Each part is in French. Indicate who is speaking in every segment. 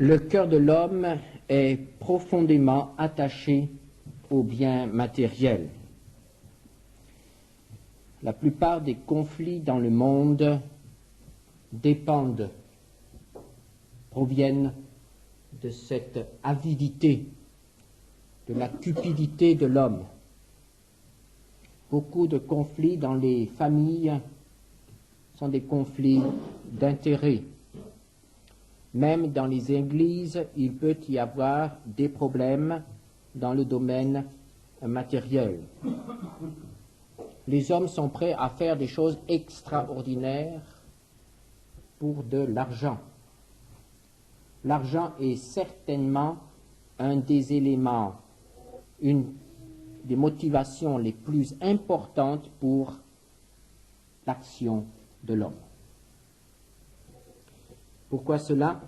Speaker 1: Le cœur de l'homme est profondément attaché aux biens matériels. La plupart des conflits dans le monde proviennent de cette avidité, de la cupidité de l'homme. Beaucoup de conflits dans les familles sont des conflits d'intérêt. Même dans les églises, il peut y avoir des problèmes dans le domaine matériel. Les hommes sont prêts à faire des choses extraordinaires pour de l'argent. L'argent est certainement un des éléments, une des motivations les plus importantes pour l'action de l'homme. Pourquoi cela?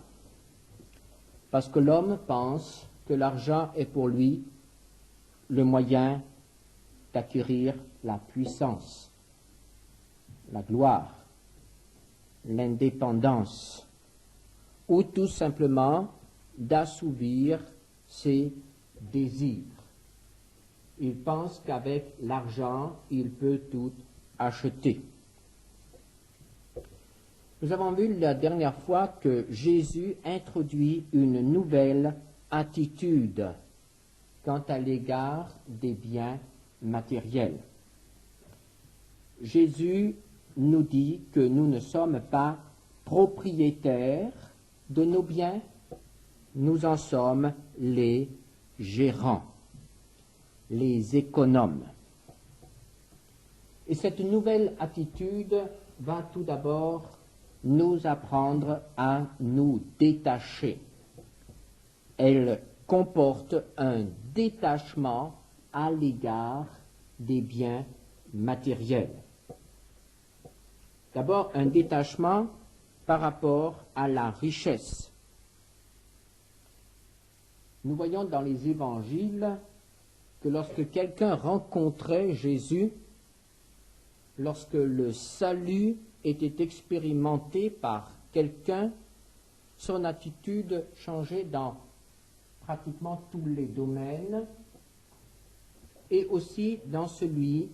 Speaker 1: Parce que l'homme pense que l'argent est pour lui le moyen d'acquérir la puissance, la gloire, l'indépendance, ou tout simplement d'assouvir ses désirs. Il pense qu'avec l'argent, il peut tout acheter. Nous avons vu la dernière fois que Jésus introduit une nouvelle attitude quant à l'égard des biens matériels. Jésus nous dit que nous ne sommes pas propriétaires de nos biens, nous en sommes les gérants, les économes. Et cette nouvelle attitude va tout d'abord nous apprendre à nous détacher. Elle comporte un détachement à l'égard des biens matériels. D'abord, un détachement par rapport à la richesse. Nous voyons dans les évangiles que lorsque quelqu'un rencontrait Jésus, lorsque le salut était expérimenté par quelqu'un, son attitude changeait dans pratiquement tous les domaines et aussi dans celui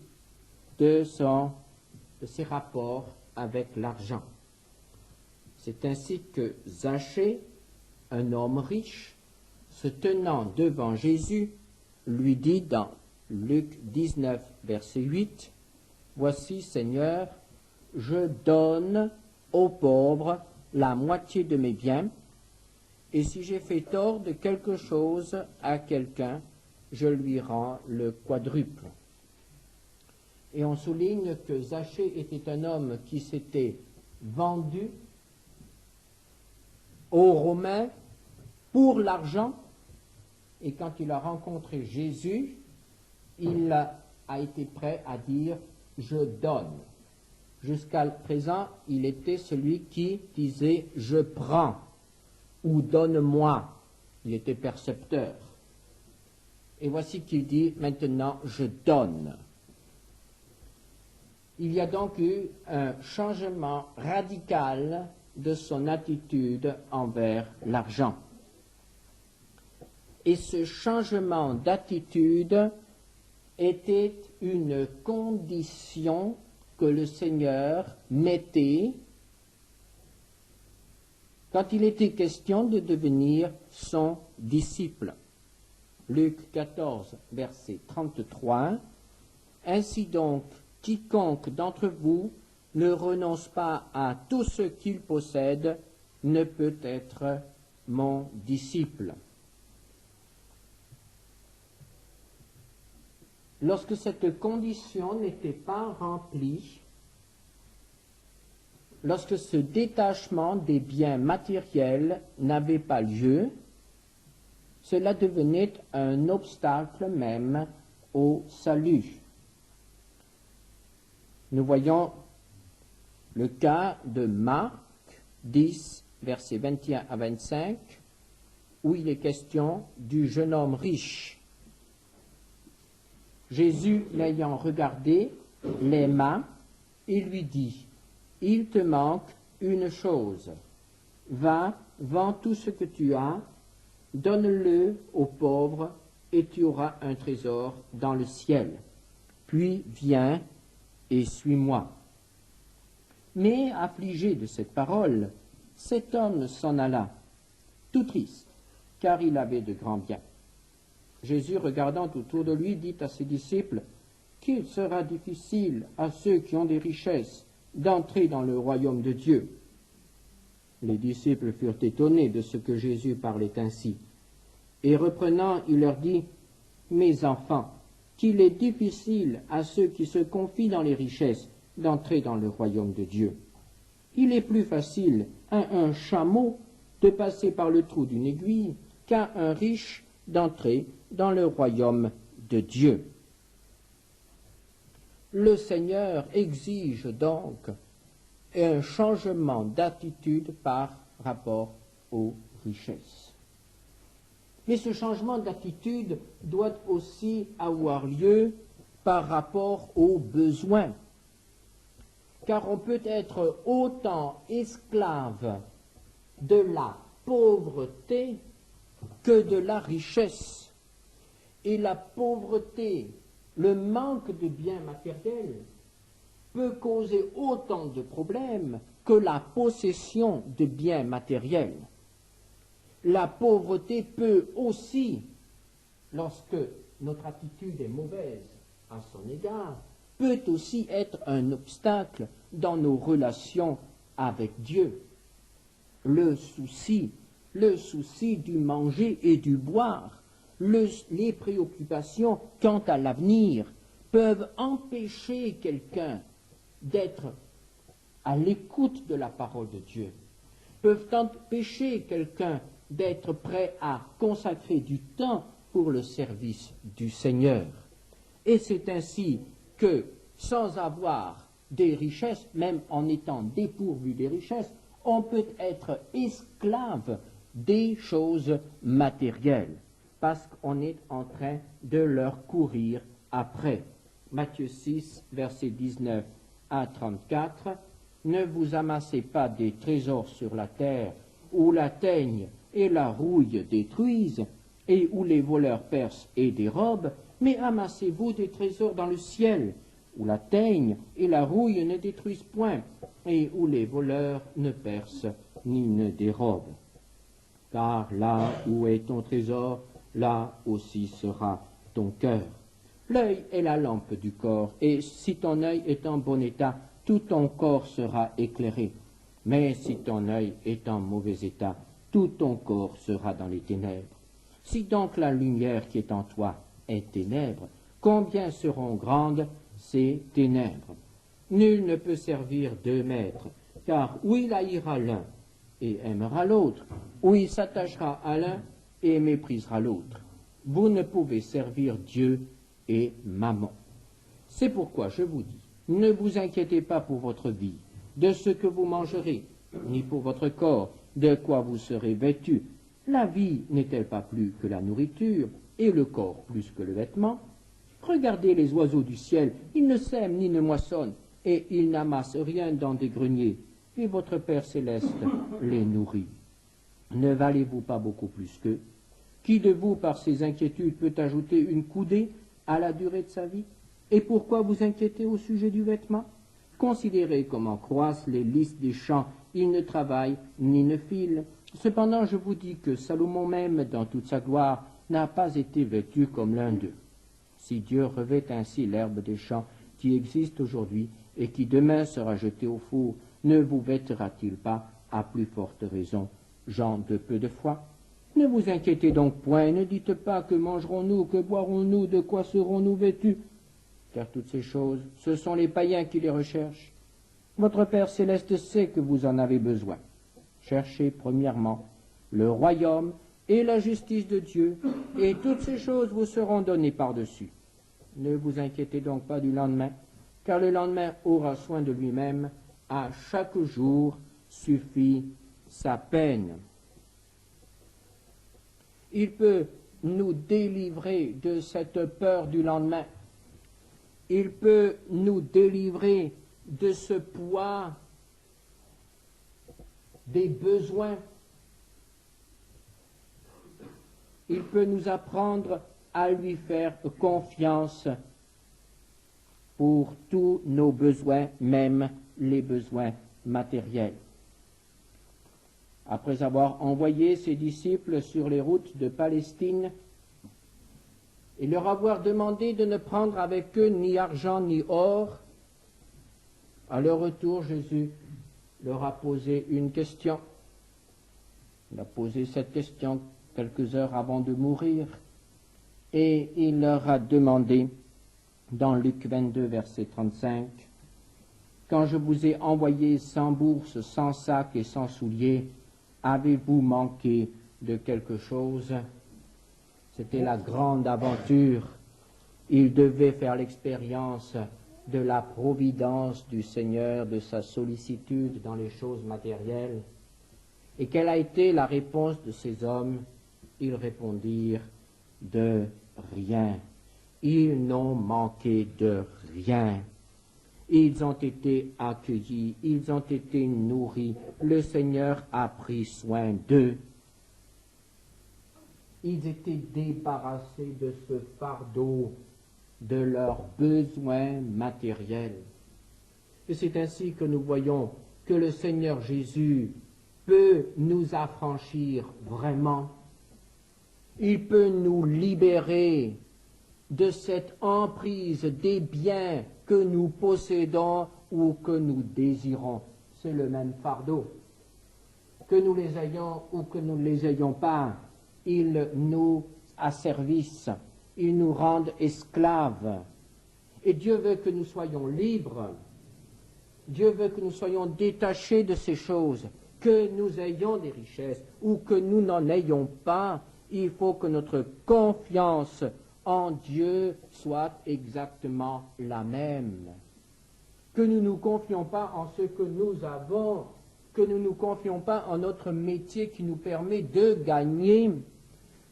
Speaker 1: de ses rapports avec l'argent. C'est ainsi que Zachée, un homme riche, se tenant devant Jésus, lui dit dans Luc 19, verset 8, « Voici, Seigneur, je donne aux pauvres la moitié de mes biens, et si j'ai fait tort de quelque chose à quelqu'un, je lui rends le quadruple. » Et on souligne que Zachée était un homme qui s'était vendu aux Romains pour l'argent, et quand il a rencontré Jésus, il a été prêt à dire « je donne ». Jusqu'à présent, il était celui qui disait « je prends » ou « donne-moi ». Il était percepteur. Et voici qu'il dit maintenant « je donne ». Il y a donc eu un changement radical de son attitude envers l'argent. Et ce changement d'attitude était une condition que le Seigneur mettait quand il était question de devenir son disciple. Luc 14, verset 33, « Ainsi donc, quiconque d'entre vous ne renonce pas à tout ce qu'il possède ne peut être mon disciple. » Lorsque cette condition n'était pas remplie, lorsque ce détachement des biens matériels n'avait pas lieu, cela devenait un obstacle même au salut. Nous voyons le cas de Marc 10, versets 21 à 25, où il est question du jeune homme riche. Jésus, l'ayant regardé, l'aima et lui dit « Il te manque une chose. Va, vends tout ce que tu as, donne-le aux pauvres, et tu auras un trésor dans le ciel. Puis viens et suis-moi. » Mais, affligé de cette parole, cet homme s'en alla, tout triste, car il avait de grands biens. Jésus, regardant autour de lui, dit à ses disciples qu'il sera difficile à ceux qui ont des richesses d'entrer dans le royaume de Dieu. Les disciples furent étonnés de ce que Jésus parlait ainsi. Et reprenant, il leur dit, « Mes enfants, qu'il est difficile à ceux qui se confient dans les richesses d'entrer dans le royaume de Dieu. Il est plus facile à un chameau de passer par le trou d'une aiguille qu'à un riche d'entrer dans le royaume de Dieu. » Le Seigneur exige donc un changement d'attitude par rapport aux richesses. Mais ce changement d'attitude doit aussi avoir lieu par rapport aux besoins. Car on peut être autant esclave de la pauvreté que de la richesse. Et la pauvreté, le manque de biens matériels, peut causer autant de problèmes que la possession de biens matériels. La pauvreté peut aussi, lorsque notre attitude est mauvaise à son égard, peut aussi être un obstacle dans nos relations avec Dieu. Le souci du manger et du boire, les préoccupations quant à l'avenir peuvent empêcher quelqu'un d'être à l'écoute de la parole de Dieu, peuvent empêcher quelqu'un d'être prêt à consacrer du temps pour le service du Seigneur. Et c'est ainsi que, sans avoir des richesses, même en étant dépourvu des richesses, on peut être esclave des choses matérielles, parce qu'on est en train de leur courir après. Matthieu 6, versets 19 à 34, « Ne vous amassez pas des trésors sur la terre, où la teigne et la rouille détruisent, et où les voleurs percent et dérobent, mais amassez-vous des trésors dans le ciel, où la teigne et la rouille ne détruisent point, et où les voleurs ne percent ni ne dérobent. Car là où est ton trésor, là aussi sera ton cœur. L'œil est la lampe du corps, et si ton œil est en bon état, tout ton corps sera éclairé. Mais si ton œil est en mauvais état, tout ton corps sera dans les ténèbres. Si donc la lumière qui est en toi est ténèbres, combien seront grandes ces ténèbres? Nul ne peut servir deux maîtres, car ou il haïra l'un et aimera l'autre, ou il s'attachera à l'un et méprisera l'autre. Vous ne pouvez servir Dieu et Mammon. C'est pourquoi je vous dis, ne vous inquiétez pas pour votre vie, de ce que vous mangerez, ni pour votre corps, de quoi vous serez vêtus. La vie n'est-elle pas plus que la nourriture, et le corps plus que le vêtement? Regardez les oiseaux du ciel, ils ne sèment ni ne moissonnent, et ils n'amassent rien dans des greniers, et votre Père céleste les nourrit. Ne valez-vous pas beaucoup plus qu'eux? Qui de vous, par ses inquiétudes, peut ajouter une coudée à la durée de sa vie? Et pourquoi vous inquiétez au sujet du vêtement? Considérez comment croissent les lys des champs, ils ne travaillent ni ne filent. Cependant, je vous dis que Salomon même, dans toute sa gloire, n'a pas été vêtu comme l'un d'eux. Si Dieu revêt ainsi l'herbe des champs qui existe aujourd'hui et qui demain sera jetée au four, ne vous vêtera-t-il pas à plus forte raison, gens de peu de foi? Ne vous inquiétez donc point, ne dites pas que mangerons-nous, que boirons-nous, de quoi serons-nous vêtus? Car toutes ces choses, ce sont les païens qui les recherchent. Votre Père céleste sait que vous en avez besoin. Cherchez premièrement le royaume et la justice de Dieu, et toutes ces choses vous seront données par-dessus. Ne vous inquiétez donc pas du lendemain, car le lendemain aura soin de lui-même. À chaque jour suffit sa peine. Il peut nous délivrer de cette peur du lendemain. Il peut nous délivrer de ce poids des besoins Il peut nous apprendre à lui faire confiance pour tous nos besoins, même les besoins matériels. Après avoir envoyé ses disciples sur les routes de Palestine et leur avoir demandé de ne prendre avec eux ni argent ni or, à leur retour, Jésus leur a posé une question. Il a posé cette question quelques heures avant de mourir et il leur a demandé, dans Luc 22, verset 35, « Quand je vous ai envoyé sans bourse, sans sac et sans souliers, avez-vous manqué de quelque chose ?» C'était la grande aventure. Il devait faire l'expérience de la providence du Seigneur, de sa sollicitude dans les choses matérielles. Et quelle a été la réponse de ces hommes? Ils répondirent de rien. Ils n'ont manqué de rien. Ils ont été accueillis, ils ont été nourris. Le Seigneur a pris soin d'eux. Ils étaient débarrassés de ce fardeau de leurs besoins matériels. Et c'est ainsi que nous voyons que le Seigneur Jésus peut nous affranchir vraiment. Il peut nous libérer de cette emprise des biens que nous possédons ou que nous désirons. C'est le même fardeau. Que nous les ayons ou que nous ne les ayons pas, ils nous asservissent, ils nous rendent esclaves. Et Dieu veut que nous soyons libres. Dieu veut que nous soyons détachés de ces choses, que nous ayons des richesses ou que nous n'en ayons pas. Il faut que notre confiance en Dieu soit exactement la même. Que nous ne nous confions pas en ce que nous avons, que nous ne nous confions pas en notre métier qui nous permet de gagner,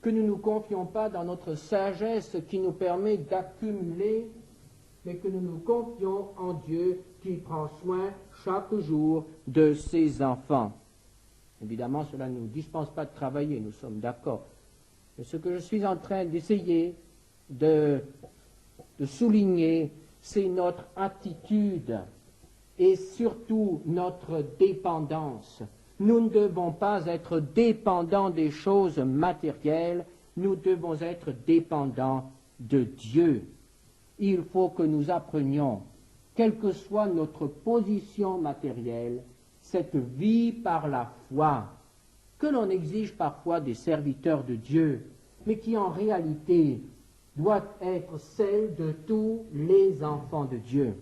Speaker 1: que nous ne nous confions pas dans notre sagesse qui nous permet d'accumuler, mais que nous nous confions en Dieu qui prend soin chaque jour de ses enfants. Évidemment, cela ne nous dispense pas de travailler, nous sommes d'accord. Mais ce que je suis en train d'essayer de souligner, c'est notre attitude et surtout notre dépendance. Nous ne devons pas être dépendants des choses matérielles, nous devons être dépendants de Dieu. Il faut que nous apprenions, quelle que soit notre position matérielle, cette vie par la foi, que l'on exige parfois des serviteurs de Dieu, mais qui en réalité doit être celle de tous les enfants de Dieu.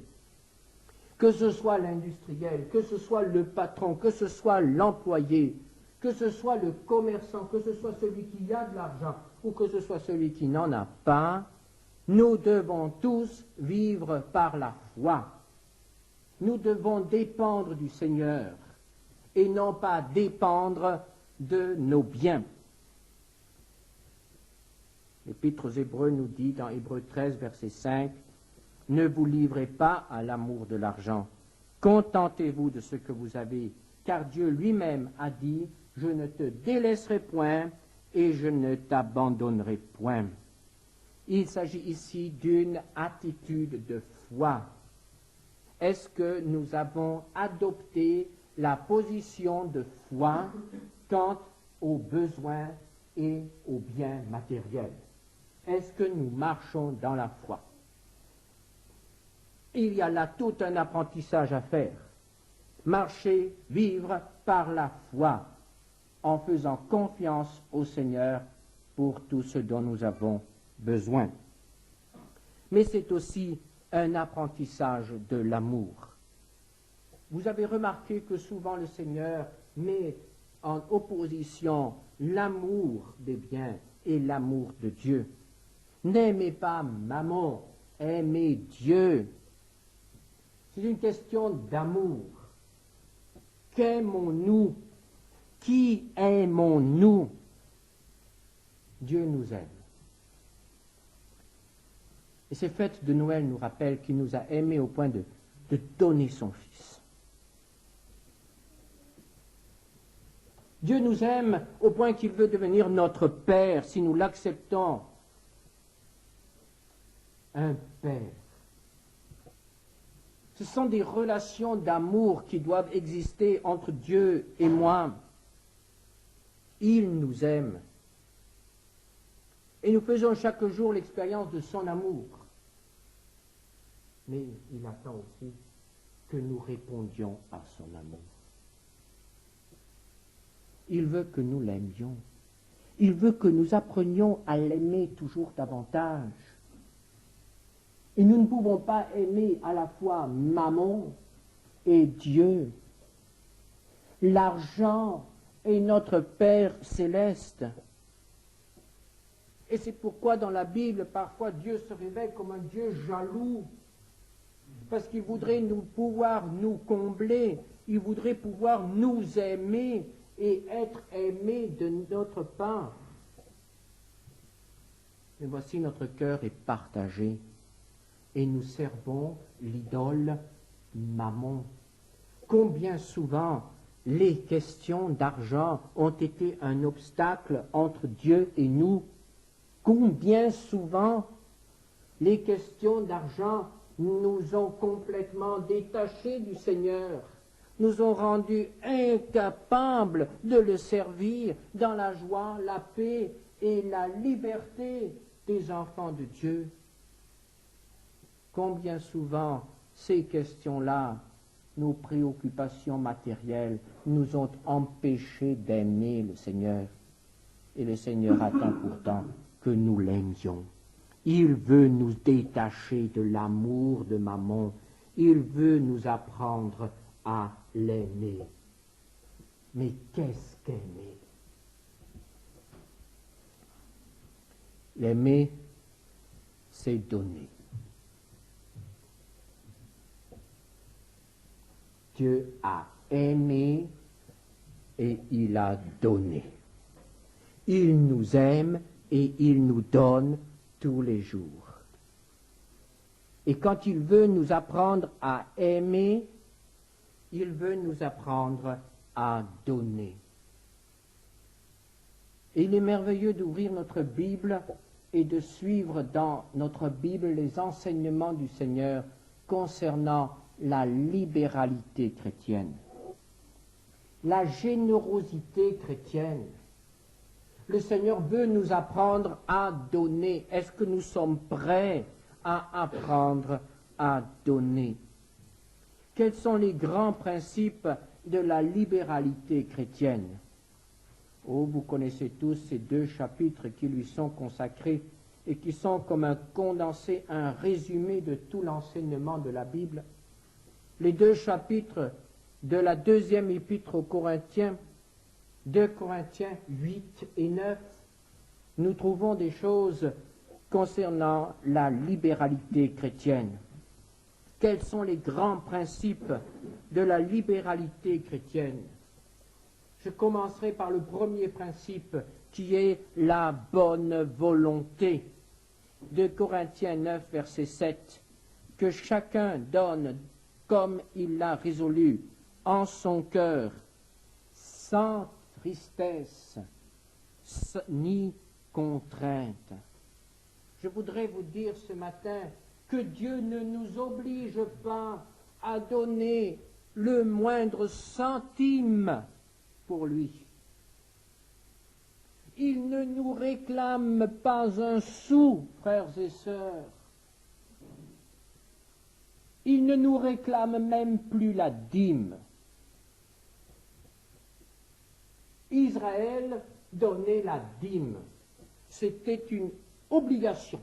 Speaker 1: Que ce soit l'industriel, que ce soit le patron, que ce soit l'employé, que ce soit le commerçant, que ce soit celui qui a de l'argent ou que ce soit celui qui n'en a pas, nous devons tous vivre par la foi. Nous devons dépendre du Seigneur et non pas dépendre de nos biens. L'Épître aux Hébreux nous dit dans Hébreux 13, verset 5, « Ne vous livrez pas à l'amour de l'argent, contentez-vous de ce que vous avez, car Dieu lui-même a dit, je ne te délaisserai point et je ne t'abandonnerai point. » Il s'agit ici d'une attitude de foi. Est-ce que nous avons adopté la position de foi quant aux besoins et aux biens matériels? Est-ce que nous marchons dans la foi? Il y a là tout un apprentissage à faire. Marcher, vivre par la foi, en faisant confiance au Seigneur pour tout ce dont nous avons besoin. Mais c'est aussi un apprentissage de l'amour. Vous avez remarqué que souvent le Seigneur met en opposition l'amour des biens et l'amour de Dieu. N'aimez pas Mammon, aimez Dieu. C'est une question d'amour. Qu'aimons-nous? Qui aimons-nous? Dieu nous aime. Et ces fêtes de Noël nous rappellent qu'il nous a aimés au point de donner son Fils. Dieu nous aime au point qu'il veut devenir notre Père si nous l'acceptons. Un Père. Ce sont des relations d'amour qui doivent exister entre Dieu et moi. Il nous aime. Et nous faisons chaque jour l'expérience de son amour. Mais il attend aussi que nous répondions à son amour. Il veut que nous l'aimions. Il veut que nous apprenions à l'aimer toujours davantage. Et nous ne pouvons pas aimer à la fois Mammon et Dieu. L'argent est notre Père céleste. Et c'est pourquoi dans la Bible, parfois, Dieu se révèle comme un Dieu jaloux. Parce qu'il voudrait pouvoir nous combler. Il voudrait pouvoir nous aimer et être aimé de notre part. Mais voici, notre cœur est partagé. Et nous servons l'idole Mammon. Combien souvent les questions d'argent ont été un obstacle entre Dieu et nous? Combien souvent les questions d'argent nous ont complètement détachés du Seigneur, nous ont rendus incapables de le servir dans la joie, la paix et la liberté des enfants de Dieu. Combien souvent ces questions-là, nos préoccupations matérielles, nous ont empêchés d'aimer le Seigneur. Et le Seigneur attend pourtant que nous l'aimions. Il veut nous détacher de l'amour de Mammon. Il veut nous apprendre à l'aimer. Mais qu'est-ce qu'aimer? L'aimer, c'est donner. Dieu a aimé et il a donné. Il nous aime et il nous donne tous les jours. Et quand il veut nous apprendre à aimer, il veut nous apprendre à donner. Et il est merveilleux d'ouvrir notre Bible et de suivre dans notre Bible les enseignements du Seigneur concernant la libéralité chrétienne, la générosité chrétienne. Le Seigneur veut nous apprendre à donner. Est-ce que nous sommes prêts à apprendre à donner? Quels sont les grands principes de la libéralité chrétienne? Oh, vous connaissez tous ces 2 chapitres qui lui sont consacrés et qui sont comme un condensé, un résumé de tout l'enseignement de la Bible. Les 2 chapitres de la 2e épître aux Corinthiens, 2 Corinthiens 8 et 9, nous trouvons des choses concernant la libéralité chrétienne. Quels sont les grands principes de la libéralité chrétienne? Je commencerai par le premier principe qui est la bonne volonté. 2 Corinthiens 9, verset 7, que chacun donne comme il l'a résolu en son cœur, sans tristesse ni contrainte. Je voudrais vous dire ce matin que Dieu ne nous oblige pas à donner le moindre centime pour lui. Il ne nous réclame pas un sou, frères et sœurs. Il ne nous réclame même plus la dîme. Israël donnait la dîme. C'était une obligation.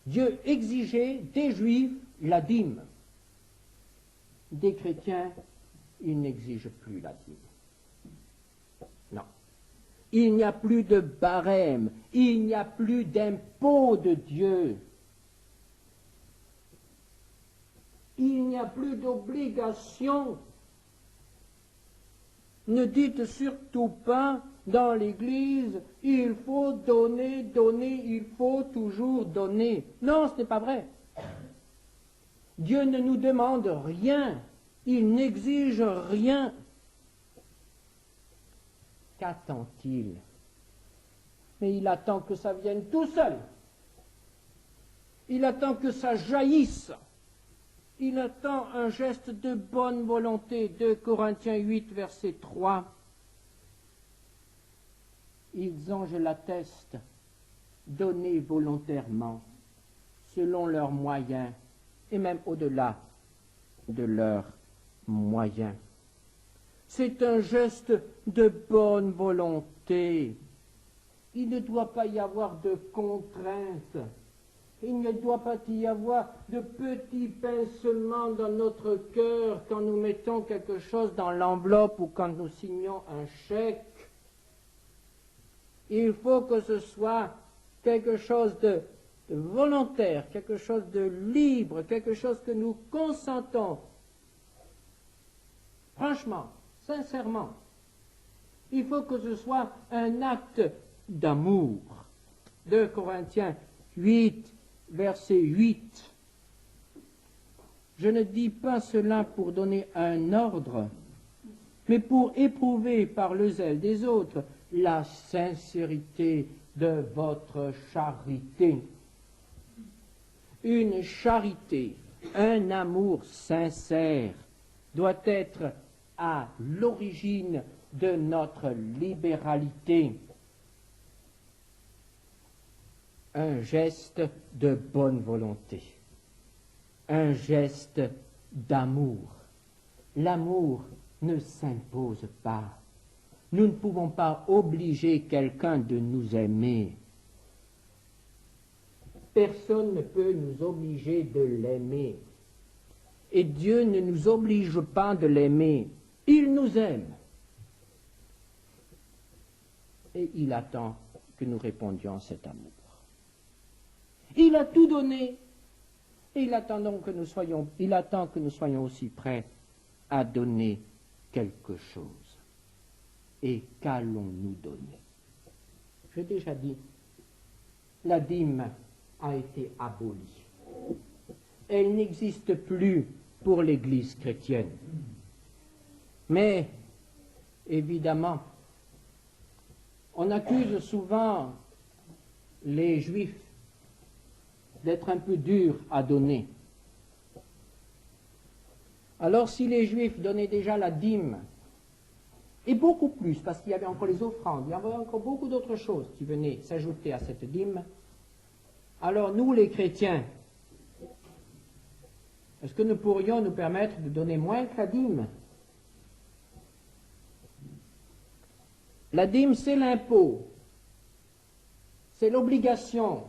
Speaker 1: Dieu exigeait des Juifs la dîme. Des chrétiens, il n'exige plus la dîme. Non. Il n'y a plus de barème, il n'y a plus d'impôt de Dieu. Il n'y a plus d'obligation. Ne dites surtout pas dans l'Église, il faut donner, donner, il faut toujours donner. Non, ce n'est pas vrai. Dieu ne nous demande rien, il n'exige rien. qu'attend-il? Mais il attend que ça vienne tout seul. Il attend que ça jaillisse. Il attend un geste de bonne volonté. 2 Corinthiens 8, verset 3. Ils ont, je l'atteste, donné volontairement, selon leurs moyens, et même au-delà de leurs moyens. C'est un geste de bonne volonté. Il ne doit pas y avoir de contraintes. Il ne doit pas y avoir de petits pincements dans notre cœur quand nous mettons quelque chose dans l'enveloppe ou quand nous signons un chèque. Il faut que ce soit quelque chose de volontaire, quelque chose de libre, quelque chose que nous consentons. Franchement, sincèrement. Il faut que ce soit un acte d'amour. 2 Corinthiens 8, verset 8. Je ne dis pas cela pour donner un ordre, mais pour éprouver par le zèle des autres la sincérité de votre charité. Une charité, un amour sincère doit être à l'origine de notre libéralité. Un geste de bonne volonté, un geste d'amour. L'amour ne s'impose pas. Nous ne pouvons pas obliger quelqu'un de nous aimer. Personne ne peut nous obliger de l'aimer. Et Dieu ne nous oblige pas de l'aimer. Il nous aime. Et il attend que nous répondions à cet amour. Il a tout donné. Et il attend que nous soyons aussi prêts à donner quelque chose. Et qu'allons-nous donner? J'ai déjà dit, la dîme a été abolie. Elle n'existe plus pour l'Église chrétienne. Mais, évidemment, on accuse souvent les Juifs d'être un peu durs à donner. Alors, si les Juifs donnaient déjà la dîme, et beaucoup plus, parce qu'il y avait encore les offrandes, il y avait encore beaucoup d'autres choses qui venaient s'ajouter à cette dîme, alors nous, les chrétiens, est-ce que nous pourrions nous permettre de donner moins que la dîme? La dîme, c'est l'impôt, c'est l'obligation.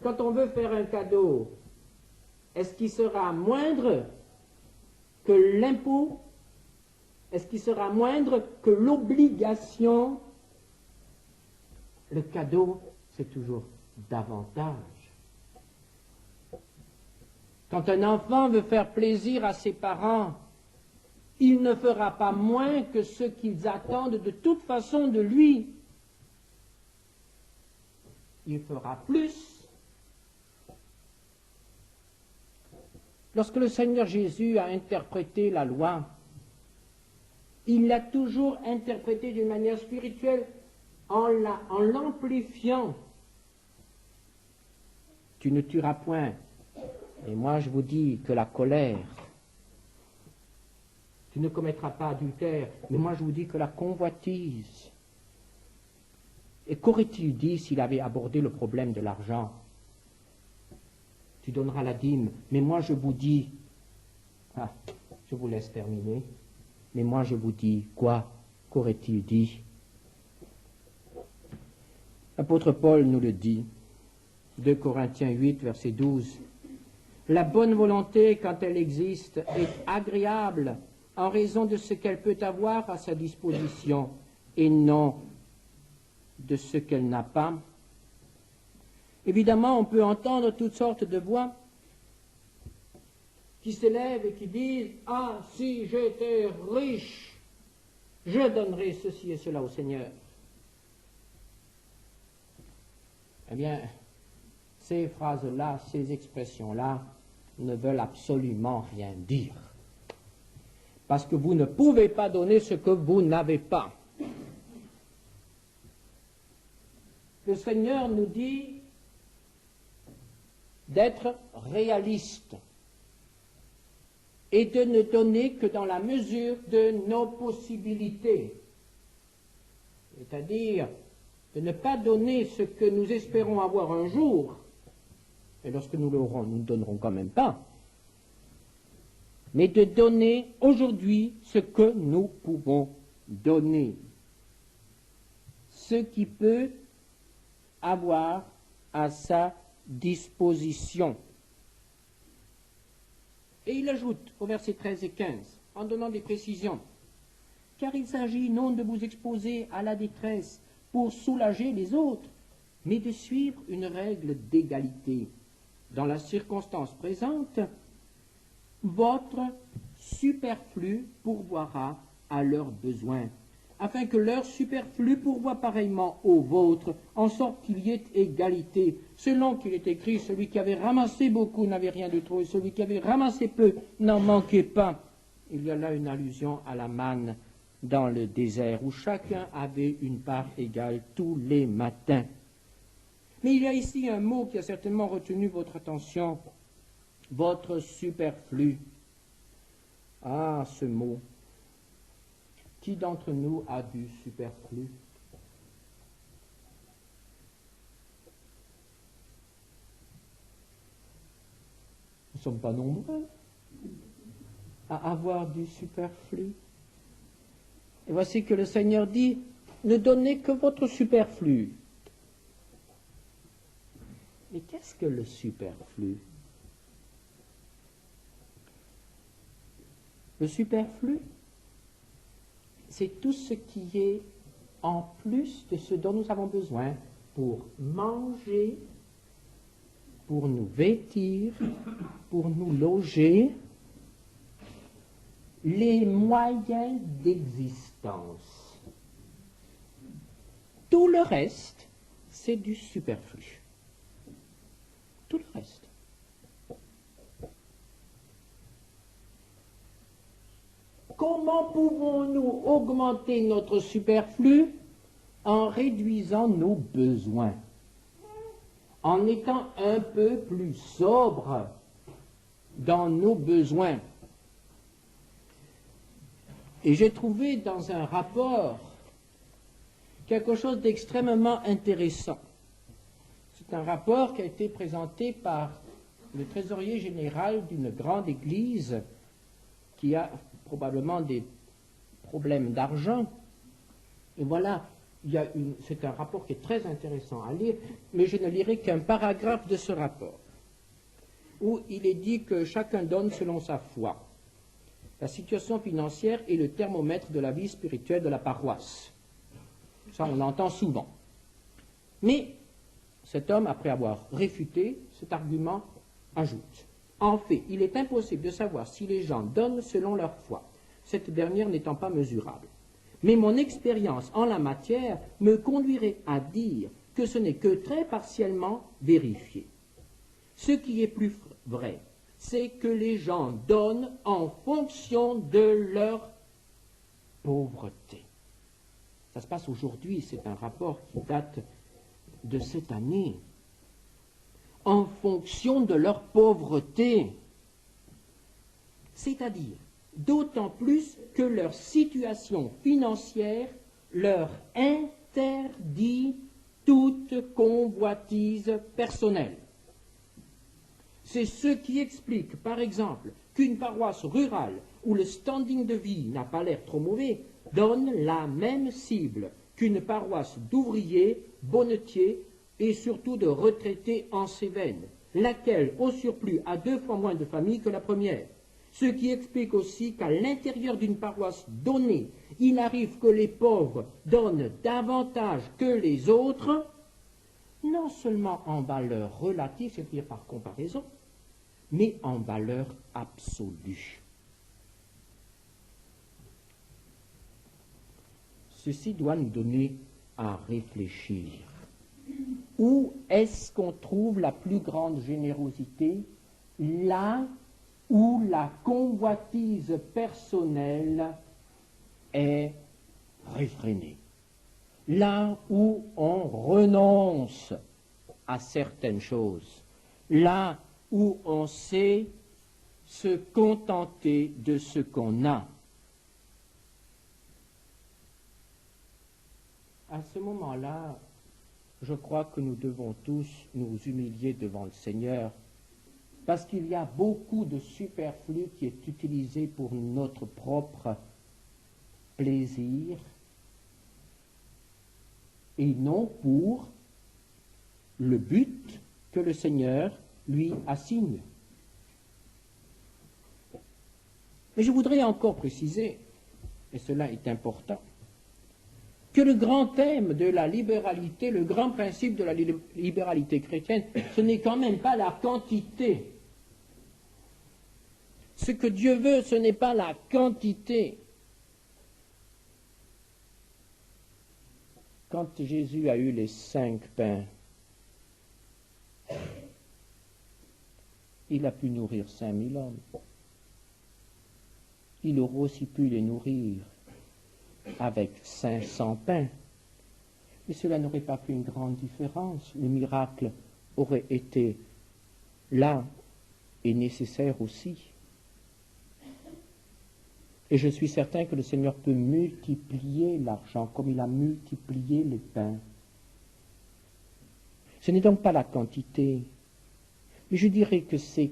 Speaker 1: Quand on veut faire un cadeau, est-ce qu'il sera moindre que l'impôt? Est-ce qu'il sera moindre que l'obligation? Le cadeau, c'est toujours davantage. Quand un enfant veut faire plaisir à ses parents, il ne fera pas moins que ce qu'ils attendent de toute façon de lui. Il fera plus. Lorsque le Seigneur Jésus a interprété la loi, il l'a toujours interprétée d'une manière spirituelle en l'amplifiant. Tu ne tueras point. Et moi je vous dis que la colère, tu ne commettras pas adultère, mais moi je vous dis que la convoitise. Et qu'aurait-il dit s'il avait abordé le problème de l'argent? Tu donneras la dîme, mais moi je vous dis, je vous laisse terminer, mais moi je vous dis, quoi? Qu'aurait-il dit? L'apôtre Paul nous le dit, 2 Corinthiens 8, verset 12. La bonne volonté, quand elle existe, est agréable en raison de ce qu'elle peut avoir à sa disposition et non de ce qu'elle n'a pas. Évidemment, on peut entendre toutes sortes de voix qui s'élèvent et qui disent « Ah, si j'étais riche, je donnerais ceci et cela au Seigneur. » Eh bien, ces phrases-là, ces expressions-là ne veulent absolument rien dire. Parce que vous ne pouvez pas donner ce que vous n'avez pas. le Seigneur nous dit d'être réalistes et de ne donner que dans la mesure de nos possibilités. C'est-à-dire de ne pas donner ce que nous espérons avoir un jour, et lorsque nous l'aurons, nous ne donnerons quand même pas, mais de donner aujourd'hui ce que nous pouvons donner, ce qui peut avoir à sa disposition. Et il ajoute au verset 13 et 15, en donnant des précisions, « Car il s'agit non de vous exposer à la détresse pour soulager les autres, mais de suivre une règle d'égalité. Dans la circonstance présente, votre superflu pourvoira à leurs besoins, afin que leur superflu pourvoie pareillement au vôtre, en sorte qu'il y ait égalité. Selon qu'il est écrit, celui qui avait ramassé beaucoup n'avait rien de trop, et celui qui avait ramassé peu n'en manquait pas. » Il y a là une allusion à la manne dans le désert, où chacun avait une part égale tous les matins. Mais il y a ici un mot qui a certainement retenu votre attention, votre superflu. Ah, ce mot. Qui d'entre nous a du superflu? Nous ne sommes pas nombreux à avoir du superflu. Et voici que le Seigneur dit, ne donnez que votre superflu. Mais qu'est-ce que le superflu? Le superflu, c'est tout ce qui est en plus de ce dont nous avons besoin pour manger, pour nous vêtir, pour nous loger, les moyens d'existence. Tout le reste, c'est du superflu. Tout le reste. Comment pouvons-nous augmenter notre superflu? En réduisant nos besoins, en étant un peu plus sobre dans nos besoins. Et j'ai trouvé dans un rapport quelque chose d'extrêmement intéressant. C'est un rapport qui a été présenté par le trésorier général d'une grande église qui a probablement des problèmes d'argent. Et voilà, c'est un rapport qui est très intéressant à lire, mais je ne lirai qu'un paragraphe de ce rapport, où il est dit que chacun donne selon sa foi. La situation financière est le thermomètre de la vie spirituelle de la paroisse. Ça, on l'entend souvent. Mais cet homme, après avoir réfuté cet argument, ajoute: en fait, il est impossible de savoir si les gens donnent selon leur foi, cette dernière n'étant pas mesurable. Mais mon expérience en la matière me conduirait à dire que ce n'est que très partiellement vérifié. Ce qui est plus vrai, c'est que les gens donnent en fonction de leur pauvreté. Ça se passe aujourd'hui, c'est un rapport qui date de cette année. En fonction de leur pauvreté, c'est-à-dire d'autant plus que leur situation financière leur interdit toute convoitise personnelle. C'est ce qui explique, par exemple, qu'une paroisse rurale où le standing de vie n'a pas l'air trop mauvais donne la même cible qu'une paroisse d'ouvriers, bonnetiers et surtout de retraités en Cévennes, laquelle, au surplus, a 2 fois moins de familles que la première. Ce qui explique aussi qu'à l'intérieur d'une paroisse donnée, il arrive que les pauvres donnent davantage que les autres, non seulement en valeur relative, c'est-à-dire par comparaison, mais en valeur absolue. Ceci doit nous donner à réfléchir. Où est-ce qu'on trouve la plus grande générosité? Là où la convoitise personnelle est réfrénée. là où on renonce à certaines choses, là où on sait se contenter de ce qu'on a. À ce moment-là, je crois que nous devons tous nous humilier devant le Seigneur, parce qu'il y a beaucoup de superflu qui est utilisé pour notre propre plaisir et non pour le but que le Seigneur lui assigne. Mais je voudrais encore préciser, et cela est important, que le grand thème de la libéralité, le grand principe de la libéralité chrétienne, ce n'est quand même pas la quantité. Ce que Dieu veut, ce n'est pas la quantité. Quand Jésus a eu les 5 pains, il a pu nourrir 5000 hommes. Il aurait aussi pu les nourrir avec 500 pains. Mais cela n'aurait pas fait une grande différence. Le miracle aurait été là et nécessaire aussi. Et je suis certain que le Seigneur peut multiplier l'argent comme il a multiplié les pains. Ce n'est donc pas la quantité, mais je dirais que c'est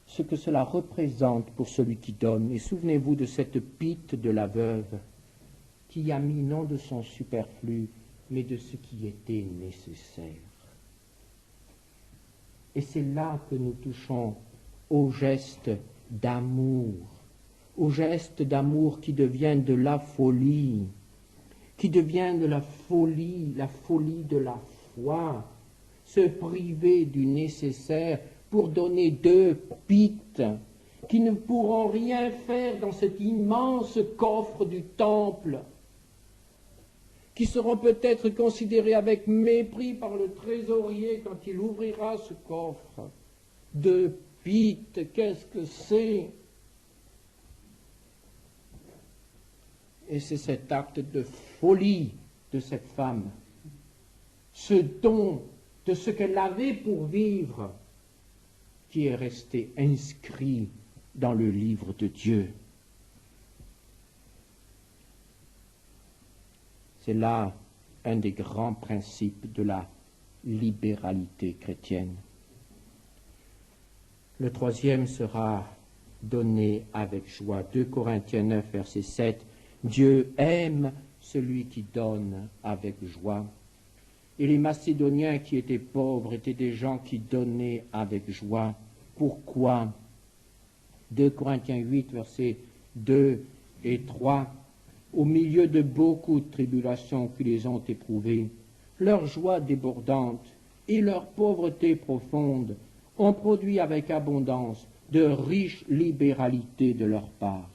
Speaker 1: ce que cela représente pour celui qui donne. Et souvenez-vous de cette pite de la veuve qui a mis non de son superflu, mais de ce qui était nécessaire. Et c'est là que nous touchons au geste d'amour, au geste d'amour qui devient de la folie, qui devient de la folie de la foi, se priver du nécessaire pour donner 2 pites qui ne pourront rien faire dans cet immense coffre du temple, qui seront peut-être considérés avec mépris par le trésorier quand il ouvrira ce coffre. 2 pites, qu'est-ce que c'est? Et c'est cet acte de folie de cette femme, ce don de ce qu'elle avait pour vivre, qui est resté inscrit dans le livre de Dieu. C'est là un des grands principes de la libéralité chrétienne. Le 3e sera donné avec joie. 2 Corinthiens 9, verset 7. Dieu aime celui qui donne avec joie. Et les Macédoniens qui étaient pauvres étaient des gens qui donnaient avec joie. Pourquoi? 2 Corinthiens 8, versets 2 et 3. Au milieu de beaucoup de tribulations qui les ont éprouvées, leur joie débordante et leur pauvreté profonde ont produit avec abondance de riches libéralités de leur part.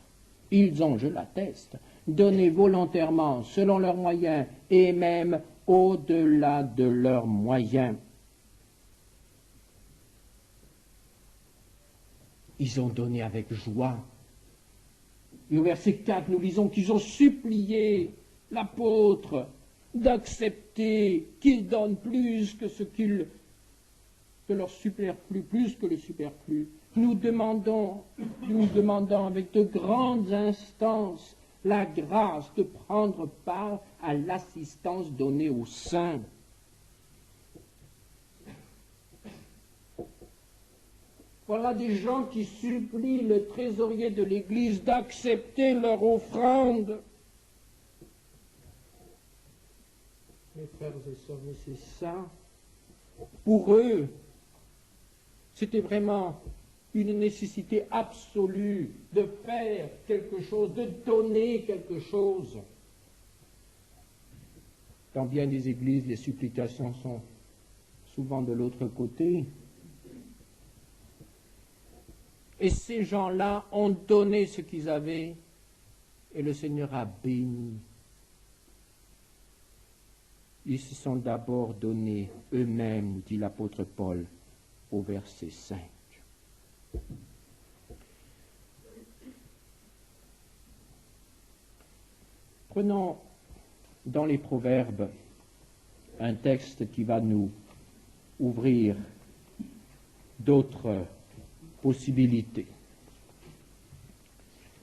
Speaker 1: Ils ont, je l'atteste, donné volontairement selon leurs moyens et même au-delà de leurs moyens. Ils ont donné avec joie. Et au verset 4, nous lisons qu'ils ont supplié l'apôtre d'accepter qu'il donne plus que leur superflu, plus que le superflu. Nous demandons avec de grandes instances la grâce de prendre part à l'assistance donnée aux saints. Voilà des gens qui supplient le trésorier de l'Église d'accepter leur offrande. Mes frères et sœurs, mais c'est ça. Pour eux, c'était vraiment une nécessité absolue de faire quelque chose, de donner quelque chose. Dans bien des églises, les supplications sont souvent de l'autre côté. Et ces gens-là ont donné ce qu'ils avaient et le Seigneur a béni. Ils se sont d'abord donnés eux-mêmes, dit l'apôtre Paul au verset 5. Prenons dans les Proverbes un texte qui va nous ouvrir d'autres possibilités.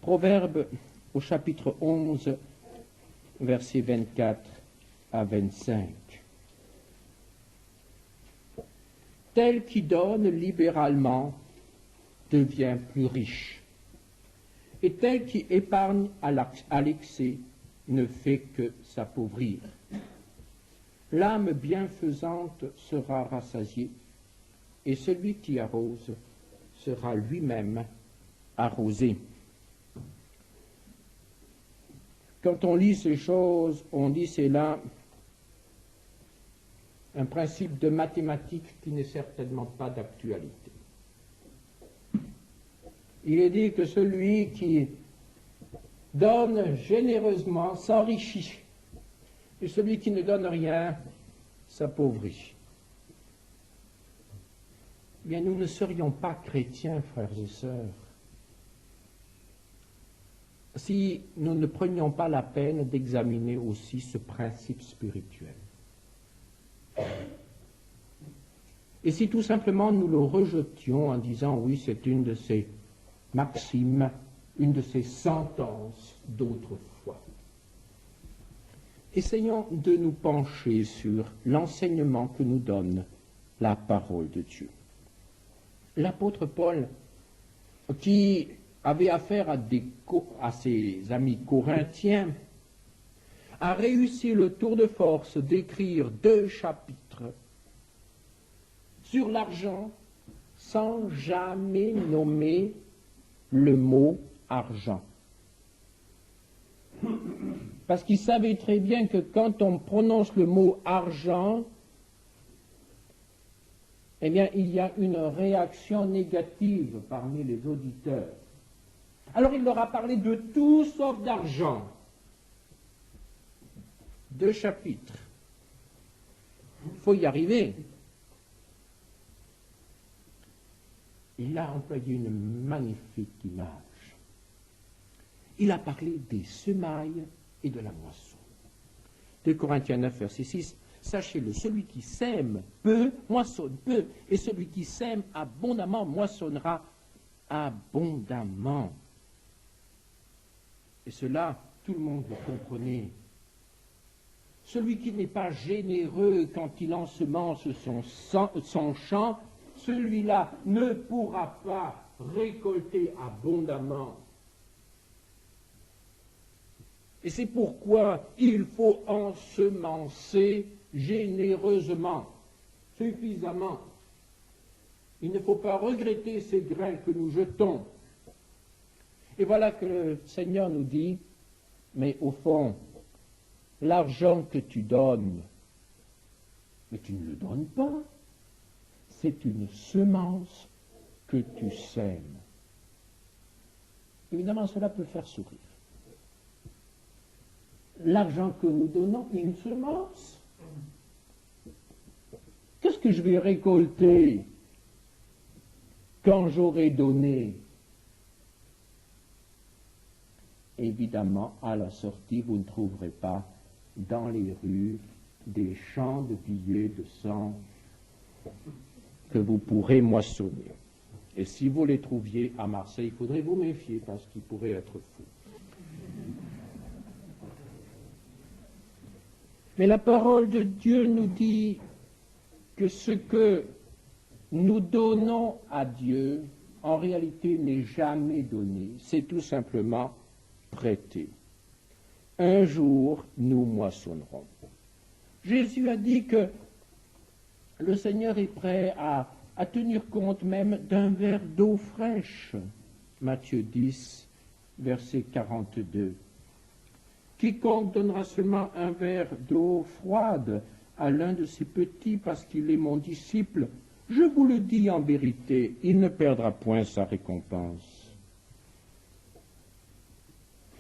Speaker 1: Proverbe au chapitre 11, versets 24 à 25. Tel qui donne libéralement devient plus riche, et tel qui épargne à l'excès ne fait que s'appauvrir. L'âme bienfaisante sera rassasiée, et celui qui arrose sera lui-même arrosé. Quand on lit ces choses, on dit c'est là un principe de mathématiques qui n'est certainement pas d'actualité. Il est dit que celui qui donne généreusement s'enrichit, et celui qui ne donne rien s'appauvrit. Bien, nous ne serions pas chrétiens, frères et sœurs, si nous ne prenions pas la peine d'examiner aussi ce principe spirituel. Et si tout simplement nous le rejetions en disant oui, c'est une de ces maximes, une de ces sentences d'autrefois. Essayons de nous pencher sur l'enseignement que nous donne la parole de Dieu. L'apôtre Paul, qui avait affaire à ses amis corinthiens, a réussi le tour de force d'écrire 2 chapitres sur l'argent sans jamais nommer le mot argent. Parce qu'il savait très bien que quand on prononce le mot argent, eh bien, il y a une réaction négative parmi les auditeurs. Alors il leur a parlé de tout sauf d'argent. 2 chapitres. Il faut y arriver. Il a employé une magnifique image. Il a parlé des semailles et de la moisson. 2 Corinthiens 9, verset 6. Sachez-le, celui qui sème peu, moissonne peu, et celui qui sème abondamment, moissonnera abondamment. Et cela, tout le monde le comprenait. Celui qui n'est pas généreux quand il ensemence son champ, celui-là ne pourra pas récolter abondamment. Et c'est pourquoi il faut ensemencer généreusement, suffisamment. Il ne faut pas regretter ces grains que nous jetons. Et voilà que le Seigneur nous dit, mais au fond, l'argent que tu donnes, mais tu ne le donnes pas, c'est une semence que tu sèmes. Évidemment, cela peut faire sourire. L'argent que nous donnons est une semence. Qu'est-ce que je vais récolter quand j'aurai donné? Évidemment, à la sortie, vous ne trouverez pas dans les rues des champs de billets de 100 que vous pourrez moissonner. Et si vous les trouviez à Marseille, il faudrait vous méfier parce qu'ils pourraient être fous. Mais la parole de Dieu nous dit que ce que nous donnons à Dieu, en réalité, n'est jamais donné. C'est tout simplement prêté. Un jour, nous moissonnerons. Jésus a dit que le Seigneur est prêt à tenir compte même d'un verre d'eau fraîche. Matthieu 10, verset 42. Quiconque donnera seulement un verre d'eau froide à l'un de ses petits parce qu'il est mon disciple, je vous le dis en vérité, il ne perdra point sa récompense.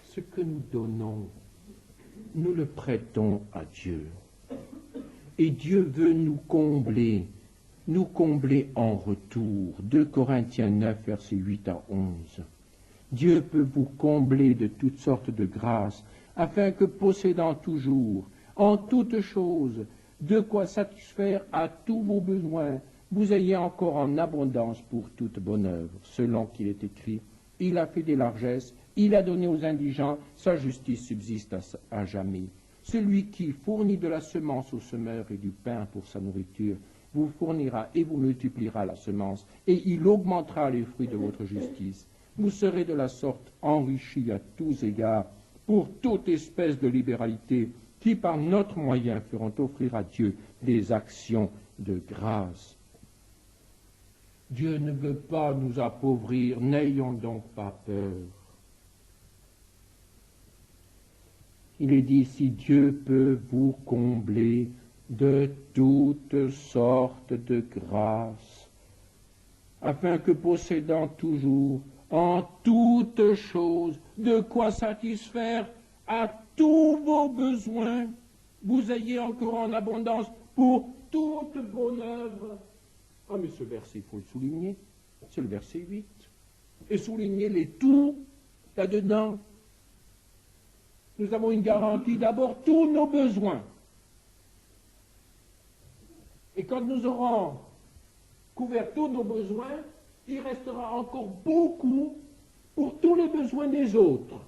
Speaker 1: Ce que nous donnons, nous le prêtons à Dieu. Et Dieu veut nous combler en retour. 2 Corinthiens 9, versets 8 à 11. Dieu peut vous combler de toutes sortes de grâces
Speaker 2: afin que, possédant toujours, en toutes choses, de quoi satisfaire à tous vos besoins, vous ayez encore en abondance pour toute bonne œuvre, selon qu'il est écrit. Il a fait des largesses, il a donné aux indigents, sa justice subsiste à jamais. Celui qui fournit de la semence au semeur et du pain pour sa nourriture, vous fournira et vous multipliera la semence, et il augmentera les fruits de votre justice. Vous serez de la sorte enrichis à tous égards pour toute espèce de libéralité qui, par notre moyen, feront offrir à Dieu des actions de grâce. Dieu ne veut pas nous appauvrir, n'ayons donc pas peur. Il est dit, si Dieu peut vous combler de toutes sortes de grâces, afin que, possédant toujours en toutes choses de quoi satisfaire à tous vos besoins, vous ayez encore en abondance pour toute bonne œuvre. Ah, mais ce verset, il faut le souligner, c'est le verset 8. Et souligner les tout là-dedans. Nous avons une garantie, d'abord, tous nos besoins. Et quand nous aurons couvert tous nos besoins, il restera encore beaucoup pour tous les besoins des autres.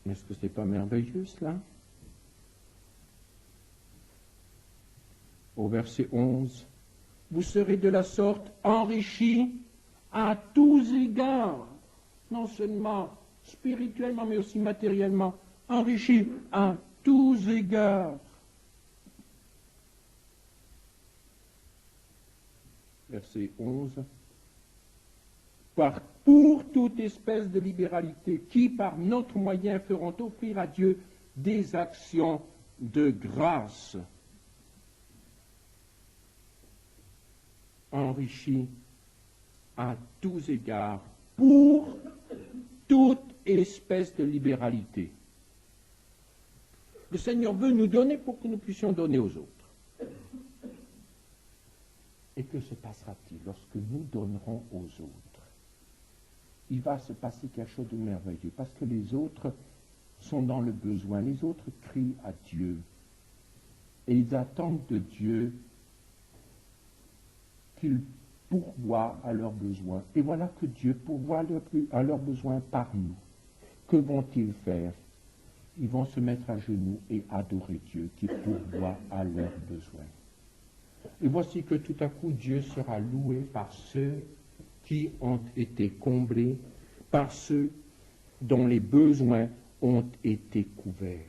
Speaker 2: Est-ce que ce n'est pas merveilleux, cela? Au verset 11, vous serez de la sorte enrichis à tous égards, non seulement spirituellement, mais aussi matériellement, enrichis à tous égards. Verset 11. Pour toute espèce de libéralité qui, par notre moyen, feront offrir à Dieu des actions de grâce. Enrichis à tous égards pour toute espèce de libéralité. Le Seigneur veut nous donner pour que nous puissions donner aux autres. Et que se passera-t-il lorsque nous donnerons aux autres? Il va se passer quelque chose de merveilleux, parce que les autres sont dans le besoin, les autres crient à Dieu, et ils attendent de Dieu qu'il pourvoie à leurs besoins. Et voilà que Dieu pourvoit à leurs besoins par nous. Que vont-ils faire? Ils vont se mettre à genoux et adorer Dieu qui pourvoit à leurs besoins. Et voici que tout à coup Dieu sera loué par ceux qui ont été comblés, par ceux dont les besoins ont été couverts.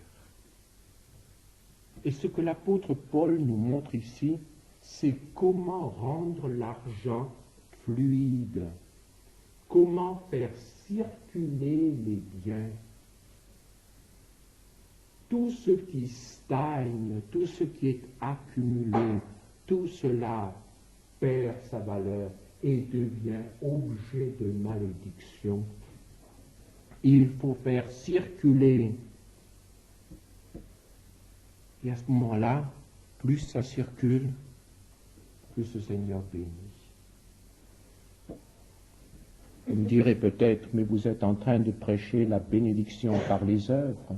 Speaker 2: Et ce que l'apôtre Paul nous montre ici, c'est comment rendre l'argent fluide, comment faire circuler les biens. Tout ce qui stagne, tout ce qui est accumulé, tout cela perd sa valeur et devient objet de malédiction. Il faut faire circuler. Et à ce moment-là, plus ça circule, plus le Seigneur bénit. Vous me direz peut-être, mais vous êtes en train de prêcher la bénédiction par les œuvres.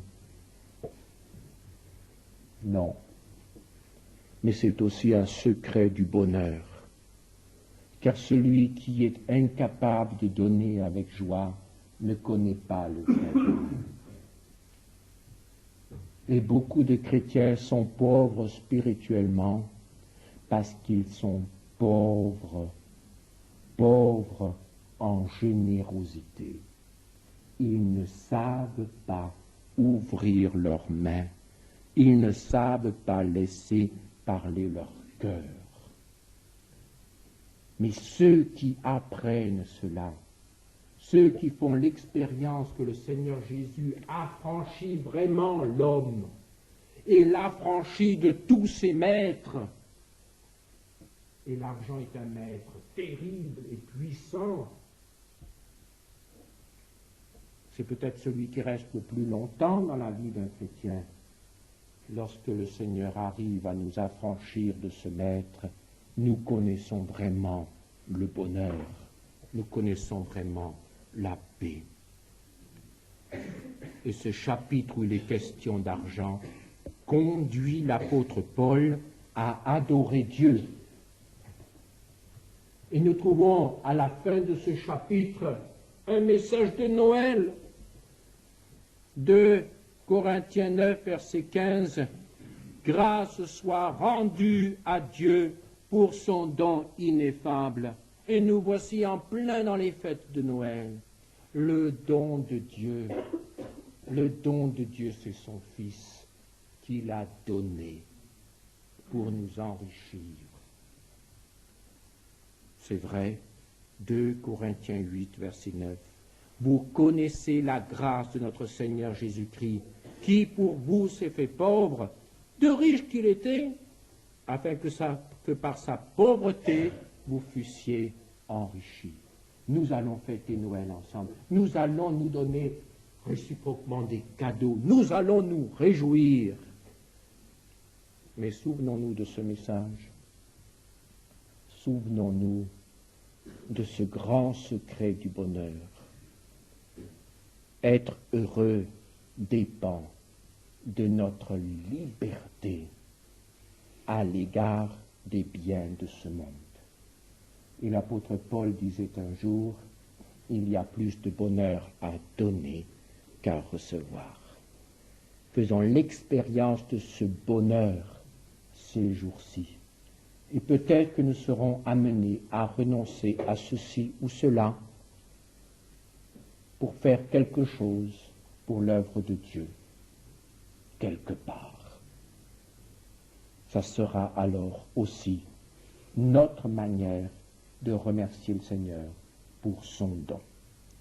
Speaker 2: Non. Mais c'est aussi un secret du bonheur. Car celui qui est incapable de donner avec joie ne connaît pas le vrai bonheur. Et beaucoup de chrétiens sont pauvres spirituellement parce qu'ils sont pauvres en générosité. Ils ne savent pas ouvrir leurs mains. Ils ne savent pas laisser parler leur cœur. Mais ceux qui apprennent cela, ceux qui font l'expérience que le Seigneur Jésus affranchit vraiment l'homme et l'affranchit de tous ses maîtres, et l'argent est un maître terrible et puissant, c'est peut-être celui qui reste le plus longtemps dans la vie d'un chrétien. Lorsque le Seigneur arrive à nous affranchir de ce maître, nous connaissons vraiment le bonheur, nous connaissons vraiment la paix. Et ce chapitre où il est question d'argent conduit l'apôtre Paul à adorer Dieu. Et nous trouvons à la fin de ce chapitre un message de Noël. 2 Corinthiens 9, verset 15. Grâce soit rendue à Dieu pour son don ineffable. Et nous voici en plein dans les fêtes de Noël. Le don de Dieu, c'est son Fils qu'il a donné pour nous enrichir. C'est vrai, 2 Corinthiens 8, verset 9. Vous connaissez la grâce de notre Seigneur Jésus-Christ, qui pour vous s'est fait pauvre, de riche qu'il était, afin que par sa pauvreté vous fussiez enrichis. Nous allons fêter Noël ensemble. Nous allons nous donner réciproquement des cadeaux. Nous allons nous réjouir. Mais souvenons-nous de ce message. Souvenons-nous de ce grand secret du bonheur. Être heureux dépend de notre liberté à l'égard des biens de ce monde. Et l'apôtre Paul disait un jour, il y a plus de bonheur à donner qu'à recevoir. Faisons l'expérience de ce bonheur ces jours-ci. Et peut-être que nous serons amenés à renoncer à ceci ou cela pour faire quelque chose pour l'œuvre de Dieu, quelque part. Ça sera alors aussi notre manière de remercier le Seigneur pour son don.